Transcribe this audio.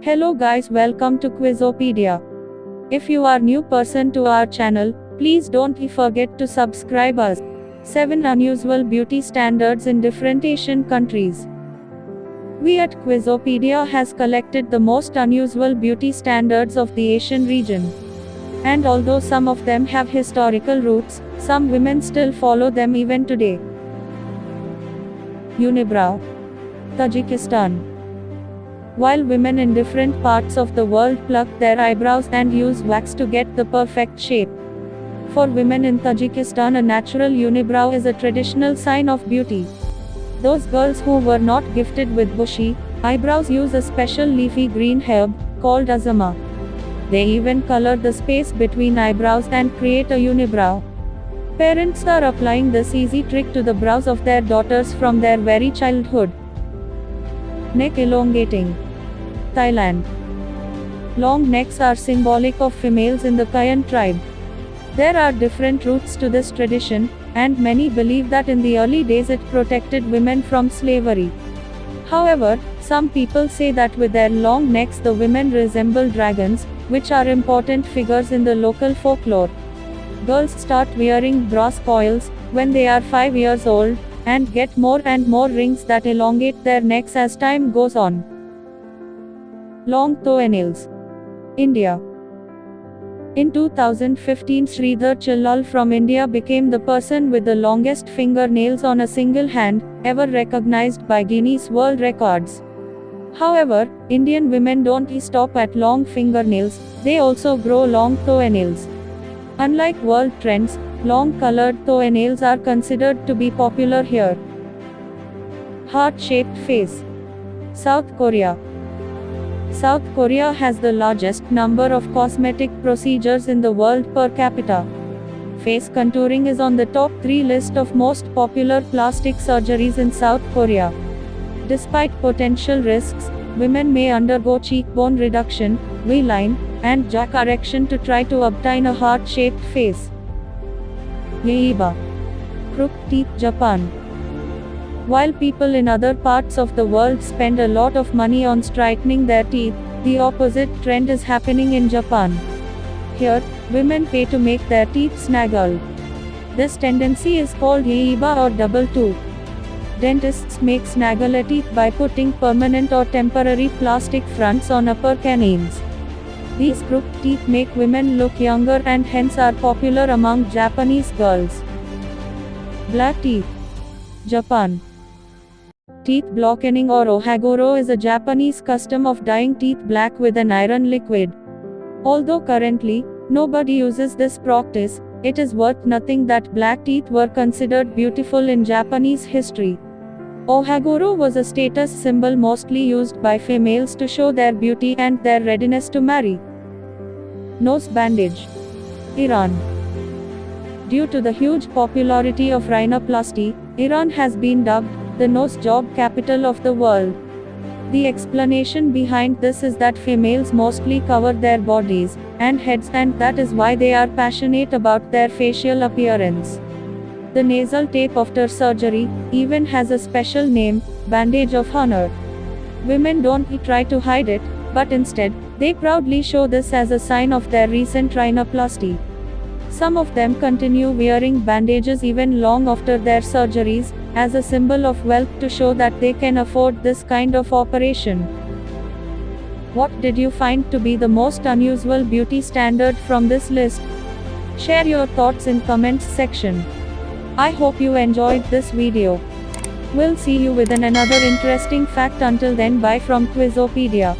Hello guys, welcome to Quizopedia. If you are new person to our channel, please don't forget to subscribe us. 7 unusual beauty standards in different Asian countries. We at Quizopedia has collected the most unusual beauty standards of the Asian region. And although some of them have historical roots, some women still follow them even today. Unibrow, Tajikistan. While women in different parts of the world pluck their eyebrows and use wax to get the perfect shape, for women in Tajikistan a natural unibrow is a traditional sign of beauty. Those girls who were not gifted with bushy eyebrows use a special leafy green herb, called azama. They even color the space between eyebrows and create a unibrow. Parents are applying this easy trick to the brows of their daughters from their very childhood. Neck elongating. Thailand. Long necks are symbolic of females in the Kayan tribe. There are different roots to this tradition, and many believe that in the early days it protected women from slavery. However, some people say that with their long necks the women resemble dragons, which are important figures in the local folklore. Girls start wearing brass coils when they are 5 years old, and get more and more rings that elongate their necks as time goes on. Long toenails. India. In 2015, Sridhar Chillal from India became the person with the longest fingernails on a single hand, ever recognized by Guinness World Records. However, Indian women don't stop at long fingernails, they also grow long toenails. Unlike world trends, long colored toenails are considered to be popular here. Heart-shaped face. South Korea. South Korea has the largest number of cosmetic procedures in the world per capita. Face contouring is on the top 3 list of most popular plastic surgeries in South Korea. Despite potential risks, women may undergo cheekbone reduction, V-line, and jaw correction to try to obtain a heart-shaped face. Yaeiba. Crooked teeth, Japan. While people in other parts of the world spend a lot of money on straightening their teeth, the opposite trend is happening in Japan. Here, women pay to make their teeth snaggle. This tendency is called yaeiba or double tooth. Dentists make snaggle teeth by putting permanent or temporary plastic fronts on upper canines. These crooked teeth make women look younger and hence are popular among Japanese girls. Black teeth. Japan. Teeth blackening or ohagoro is a Japanese custom of dyeing teeth black with an iron liquid. Although currently, nobody uses this practice, it is worth noting that black teeth were considered beautiful in Japanese history. Ohagoro was a status symbol mostly used by females to show their beauty and their readiness to marry. Nose bandage. Iran. Due to the huge popularity of rhinoplasty, Iran has been dubbed the nose job capital of the world. The explanation behind this is that females mostly cover their bodies and heads, and that is why they are passionate about their facial appearance. The nasal tape after surgery even has a special name, bandage of honor. Women don't try to hide it, but instead, they proudly show this as a sign of their recent rhinoplasty. Some of them continue wearing bandages even long after their surgeries, as a symbol of wealth to show that they can afford this kind of operation. What did you find to be the most unusual beauty standard from this list? Share your thoughts in comments section. I hope you enjoyed this video. We'll see you with another interesting fact. Until then, bye from Quizopedia.